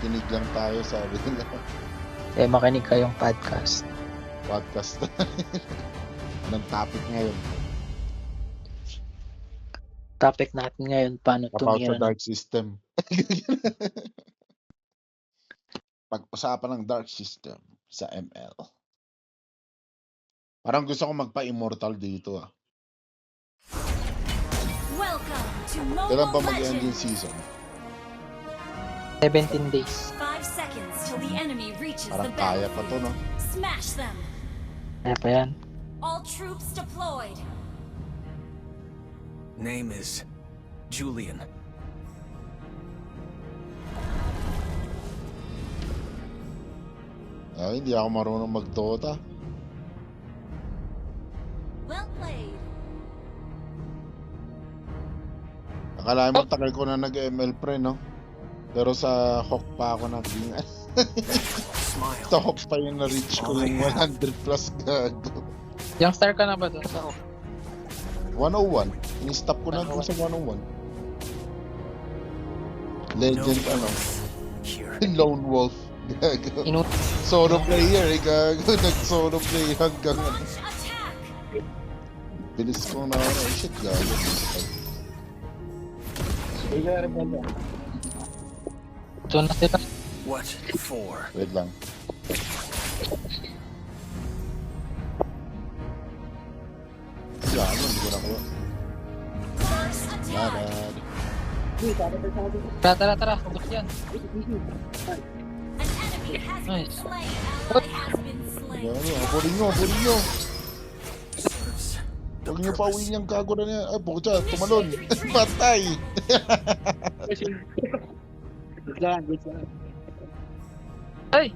Kinig lang tayo, sabi nila. Makinig kayong podcast. Podcast. Anong topic ngayon? Topic natin ngayon, paano About sa tumira ng... dark system. Pag-usapan ng dark system sa ML. Parang gusto ko magpa-immortal dito ah. Welcome to Kailan ba Mobile mag-end yung Legends. season? 17 days. 5 seconds till the enemy reaches the Parang kaya pa to, battlefield. no? Smash them. Kaya pa yan. All troops deployed. Name is Julian. Ay, hindi ako marunong mag-Dota. Well played. Akala mo tagal ko na nag-ML pre, no? Pero sa Hawk pa ako naging... Smile. sa Hawk pa yung na-reach ko yung 100 plus gago. Youngstar ka na ba doon sa 101. Ini-stop ko na dun sa 101. Legend ano? Here. Lone Wolf. Gago. Inut? Solo player eh, gago. Nag-solo play hanggang ano. Launch attack. Bilis ko na ano. Shit, gago. Ito na sila. What for? Wait lang. Gago, hindi ko nakuha. First attack. Nanad. Tara. Hugot yan. An enemy has been Nice. slain. Ally has been slain. Gago, habulin nyo. Serves the Huwag nyo purpose. pauwiin yung gago na niya. Ay, bukod tumalon. Patay. Ay!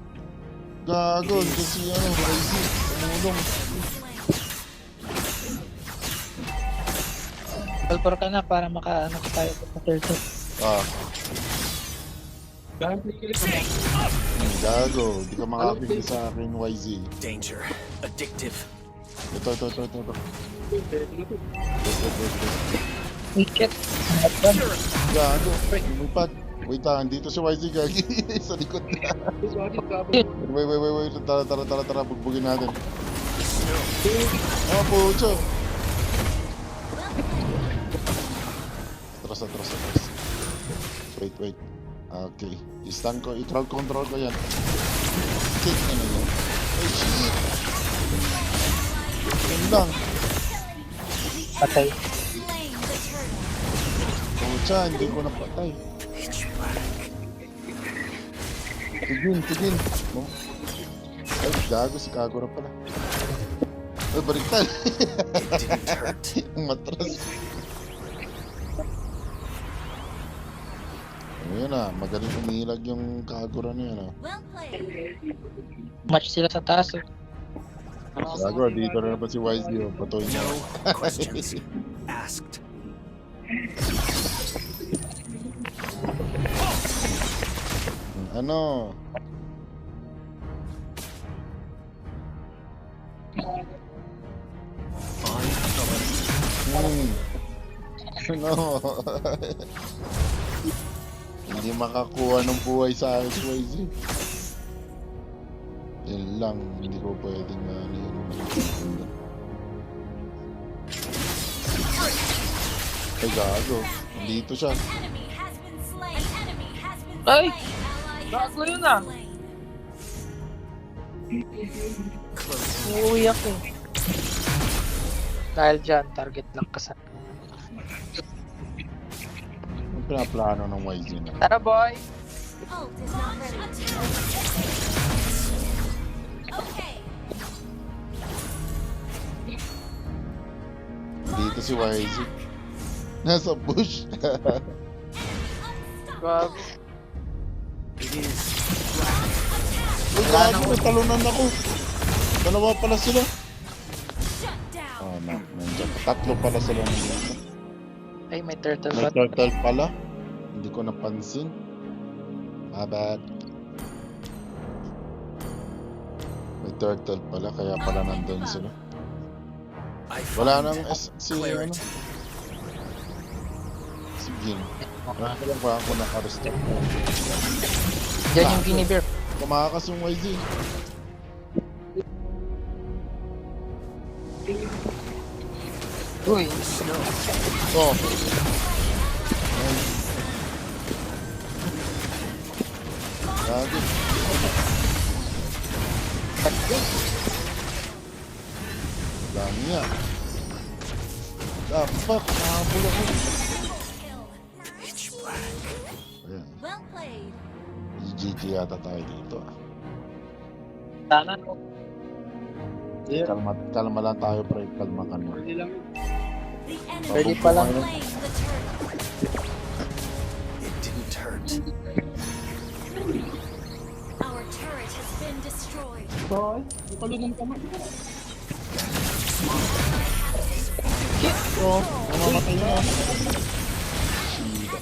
Gago, kasi ano, Ryzy. Tumulong. Kalpor ka na para maka-ano ka tayo sa turtle. Ah, gago. Di ka makakapigil sa akin, YZ. Danger. Addictive. Ito. Wicket. Gago. Lumipad. Wait lang, dito si YZ gagi. Sa likod na. Wait. Tara. Bugbugin natin. Oh, pucho. Atras. Wait. Okay. I-stun ko. I-crowd control ko yan. Shit, ano yan? Ay, shit. Yan lang. Patay. Slain the turtle. Pucha, hindi ko napatay. Pitch black. Tigin. No? Ay, gago si Kagura pala. Ay, baliktad. It didn't hurt. Ang matras. Ayun na, magaling umilag yung Kagura niya na. Well played. Match sila sa taas. Oh. Kagura, dito na naman si YZ. Oh. Patuloy niya. No questions asked. Ano? Ano? Hindi makakuha ng buhay sa akin si YZ. Yan lang, hindi ko pwedeng ano yun. Ay, gago. Nandito siya. An enemy has been slain. Ay! Ally Gago has yun, been ah. slain. Close. Uuwi ako. Dahil dyan, target lang ka sa... Ang pinaplano ng YZ na. Tara boy! Ult is not ready. Attack. Okay. Dito si YZ. Nasa bush. Gago. It is Uy, gago, natalunan ako. Dalawa pala sila. Shut down. Oh, nandiyan. Tatlo pala sila nandito. Ay, may turtle May ba? turtle pala. Hindi ko napansin. Bad. May turtle pala, kaya pala nandun sila. I Wala find nang si ano. clarity. Si Gin. Alam ko ako naka-restart. Diyan yung Guinea Bear. Kumakas yung YZ. Uy, Oh. Lagi. Dami niya. Dapat, nakahabol ako. Kill. Pitch black. Ayan. Well played. GG yata tayo dito. sana. Kalma lang tayo, pre. Kalma ka na. The enemy Ready pa lang. claimed the turret. It didn't hurt. Our turret has been destroyed. Oh, Namamatay na.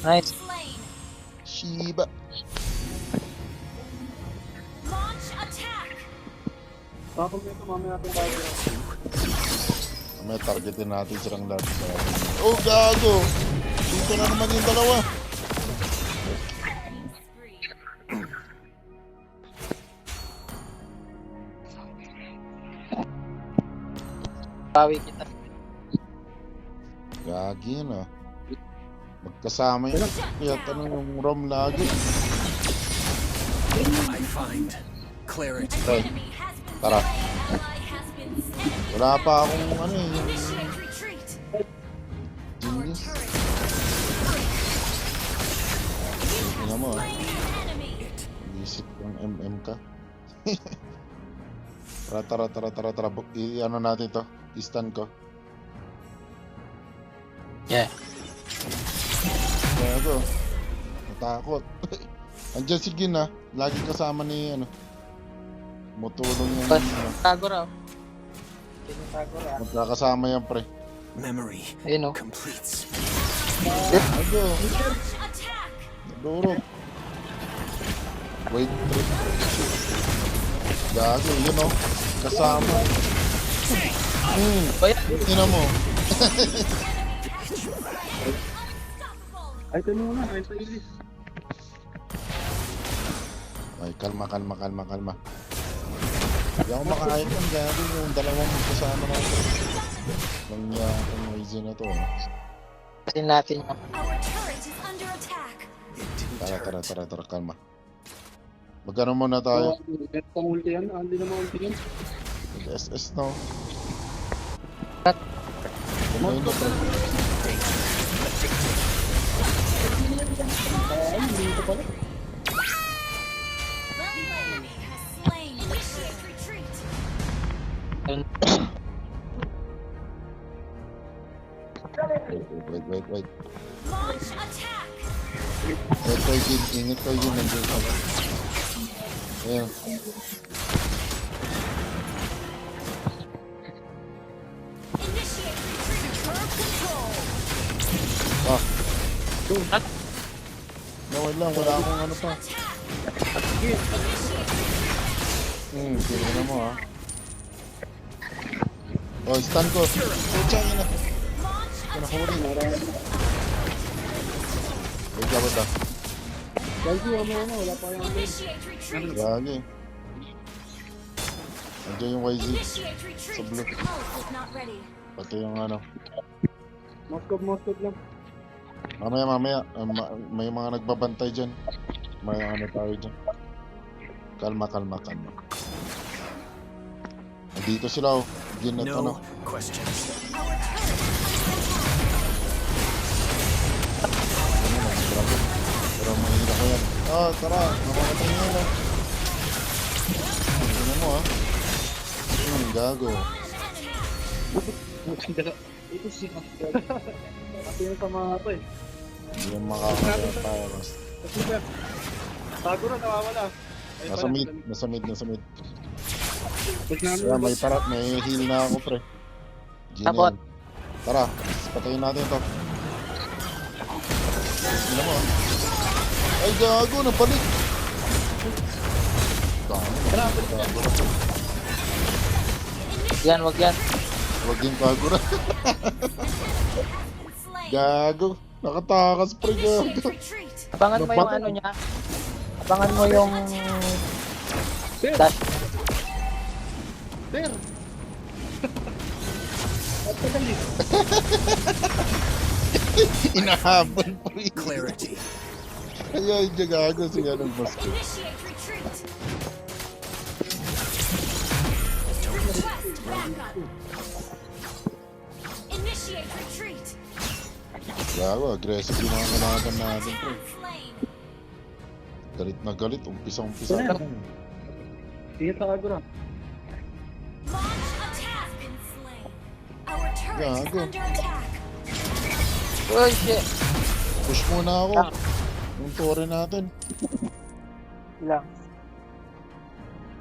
nice. Slain. Shiba. Launch attack. May targetin natin silang lahat. Oh, gago! Dito na naman yung dalawa. Spree. Pawi kita. Gagi yun ah. Magkasama yun. Kaya tanong yung Rom lagi. I find clarity. Ay, Enemy has been tara. slain. Ally has been slain. Wala pa akong ano eh. Yung Initiate retreat. Our genius. turret. Tingnan mo ah. Slain an enemy. Isip yung MM ka. Tara. I-ano natin to. I-stun ko. Yeah. Gago. Natakot. Andiyan si Gin ah. Lagi kasama ni ano. Mutulong yan. Ano. Tago raw. Tago raw. Magkakasama yan pre. Memory Ayun oh. completes. Gago. Launch attack. Nadurog. Wait. Gago. Yun oh. Kasama. Kaya, Tingnan mo. Unstoppable. Ay, kalma. Hindi ako makaayos ng gago yung dalawang magkasama natin. Nangyakang reason na to. kasi natin yung Our turret is under attack. It didn't hurt. Tara, kalma. Magkano muna tayo? SS no? Ano yun pre? Well played. Enemy has slain. Initiate retreat. Wait. Launch attack. Ingat kayo yun. Nandiyan ka. Ayan. Initiate retreat. Curve control. Ah. Wait lang. Wala akong ano pa. Attack. Tingnan mo ah. Oh, stun ko. Pucha, yun na. Launch Pinahuli. Wait lang. Initiate retreat. Gagi. Nandiyan yung YZ. Initiate retreat. Sa blue. Pulse is not ready. Pati yung ano. Moskov lang. Mamaya. May mga nagbabantay dyan. May ano tayo dyan. Kalma. Dito sila oh. Gin at ano. No questions. Our turret Grabe. Pero mahina ko yan. Oh, tara. Mamamatay niya lang. Tingnan mo ah. Gago. Ito si Kasi yung sa mga to eh. Hindi yan makakaya tayo. Kasi ba? Tago na, nawawala. Ay, Nasa mid. Pag namin Kaya may heal na ako pre. Gin Tapos. yan. Tara, patayin natin to. Tingnan mo ah. Ay gago, nabalik. Gago. yan, wag yan. Huwag yung kagura. has been slain. Gago. Nakatakas pre gago. Initiate retreat. Abangan mo yung ano niya. Abangan mo yung Sir! dash. Sir! At tagali. Inahabol pre. Clarity. Kaya yung gago siya ng basket. Initiate retreat. Request backup. Initiate retreat. Gago, aggressive yung mga kalaban natin pre. Attack slain. Galit na galit, umpisa-umpisa. Sir! Tingin sa agro. Launch attack. Been slain. Our turret is Gago. under attack. Oh shit. Push muna ako. Yung tore natin. Lang.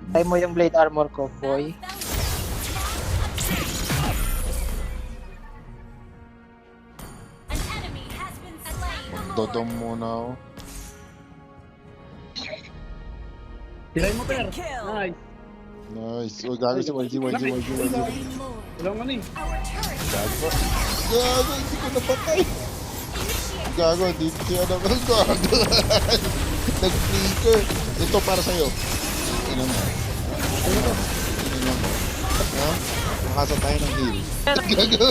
Try mo yung blade armor ko, boy. An enemy has been slain. Magdodom muna ako. Tirahin mo, Per. Nice. Nice. O gago si YG. Walang ano eh. Our turret is Gago. Gago, hindi ko napatay. initiate. Gago, dito siya na. Gago. Nag-flicker. Ito para sa'yo. Ina mo. Ina mo. Ha? Makasa tayo ng heal. Gago.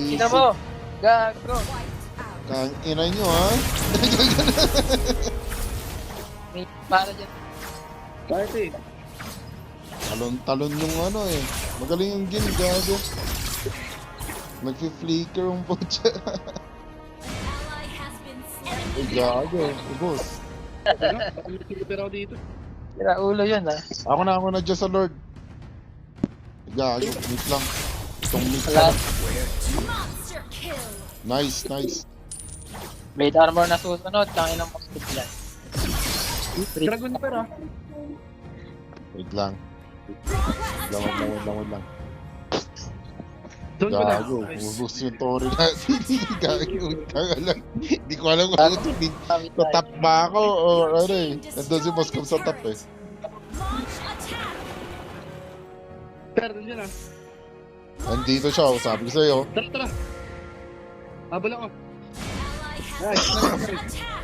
Kita mo. Gago. Kang ina nyo ha. May para dyan. Kahit eh. Talon-talon yung ano eh. Magaling yung gin, gago. Nag-flicker yung pocha. Ally has been Ay, slain. gago. Ubos. Ano? Super ako dito. Tira ulo yun ah. Ako na dyan sa Lord. Gago, meet lang. Itong meet Wala. lang. Monster kill. Nice, nice. Blade armor na susunod. Tangin ng mosquito yan. Dragon na, Per ah. Wait lang. Lawad lang. Doon ko na. Gago, ubos yung tori natin. Gago, taga lang. Hindi ko alam kung ito. Tatap ba ako o ano eh. Nandun si Moscow sa tap eh. Launch attack. Per, nandiyan ah. Nandito siya, oh, sabi ko sa'yo. Tara. Habol ako. Ally has Nice. been under attack.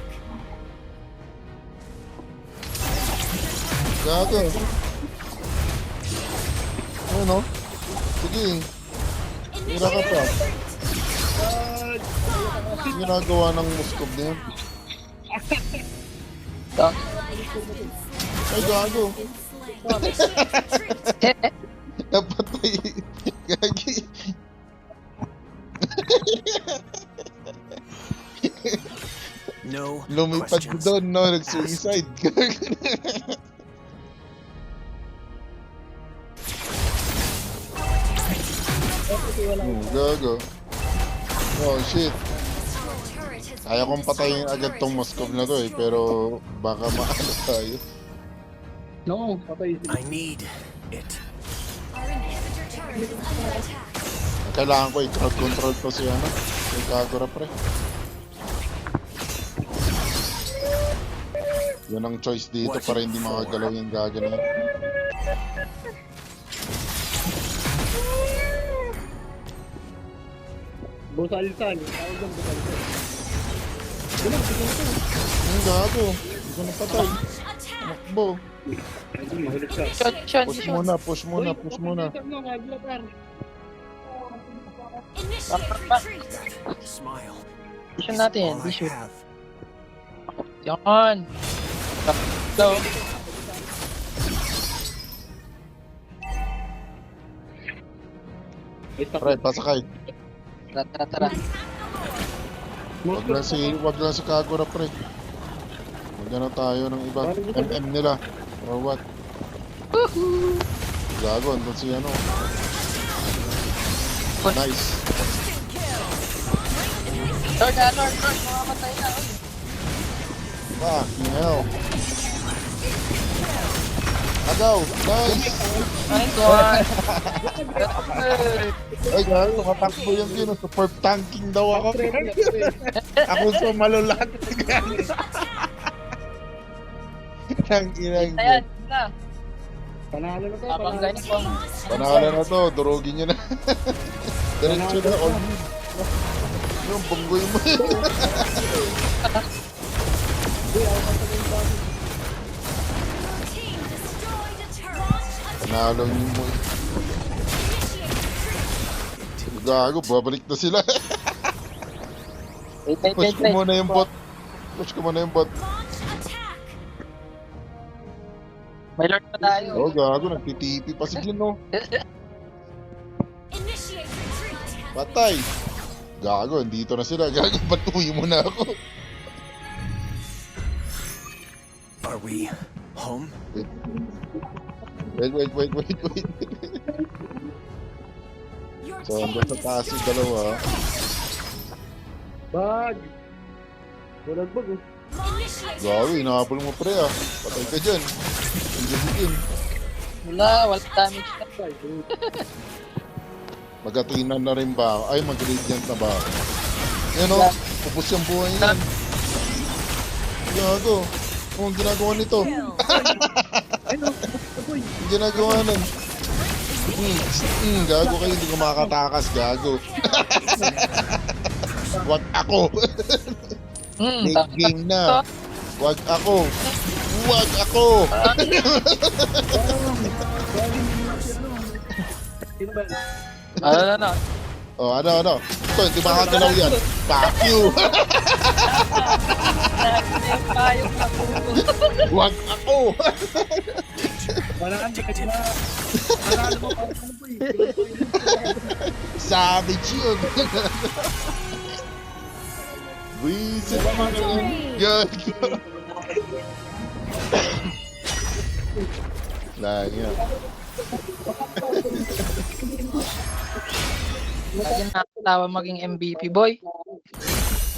Gago. Ano? Sige, mira ka pa. Ang ginagawa ng Moscow na yan. Ito. Ay, gago. Retreat. Napatay. Gagi. No Lumipad questions. doon, no? Nag-suicide. Gago. Oh, shit. Our turret has Kaya kong been patayin destroyed. agad tong Moscow na to eh, pero baka maano tayo. No, patay. I need it. Our inhibitor turret is under attack. Ang kailangan ko i-crowd control to si ano, yung Kagura pre. Yun ang choice dito para hindi makagalaw yung gaga na yan. Busalisan. Tawag doon, busalisan. Ang gago, hindi ko napatay. Launch attack. Makbo. Ayun, mahulog siya. Shot. Push muna. Initiate retreat. Smile. Vision Is natin. all I Vision. have. Yan. Go. Pre, pasakay. Tara. Wag lang si Kagura pre. Magano tayo ng iba. MM nila. Or what? Gago, andun si ano. Nice. Lord. Mamamatay na. Fucking hell. Agaw, nice. Nice one. Ay, gago, matakbo yung yun. Super tanking daw ako. Ako sa malulat. Ang inang Ayan. Na. Panalo na to. Abang Panalo. ganito. Panalo na to, durugin nyo na. Diretso na, all Yung bunggoy mo. Your team destroyed a turret. Panalo yung mo. Gago, babalik na sila. Wait, wait, Push wait, ko wait. muna yung bot. Push ko muna yung bot. Launch attack. May lord na tayo. Oh, gago, nagtitipi pa si Gino. Initiate retreat. Patay. Gago, andito na sila. Gago, patuloy mo na ako. Are we home? Wait. Your So, team hanggang sa taas yung dalawa. Bag! Walang bag oh. Initiate Gago, inahabol mo pre ah. Patay ka dyan. Andiyan si Kim. Wala damage na. Magkatinan na rin ba? Ay, mag-radiant na ba? Yan o, pupus yung buhay yan. Gago. Ang ginagawa nito. kill. Ang ginagawa nun. Gago kayo, hindi ko makakatakas. Gago. Wag ako. May game na. Wag ako. Wag ako. Sino ba? Ano. Oh, ano? Ito, hindi makakagalaw yan. Fuck you. Wag ako. Wala kang ticket na. Akala mo pa ano po eh. Savage yun. Visit mo na yun. Gago. Lagi yan. Lagi nakakatawa maging MVP boy.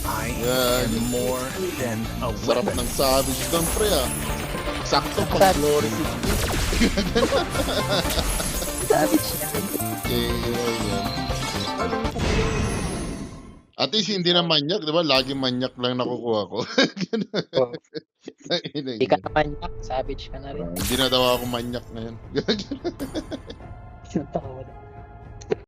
I Yan. am more than a Sarap weapon. ng savage doon, pre ah. Sakto pang glory 50. Savage. Yan. At least hindi na manyak, di ba? Lagi manyak lang nakukuha ko. Hindi ka naman yak. Savage ka na rin. Hindi na daw ako manyak ngayon. Tawa na.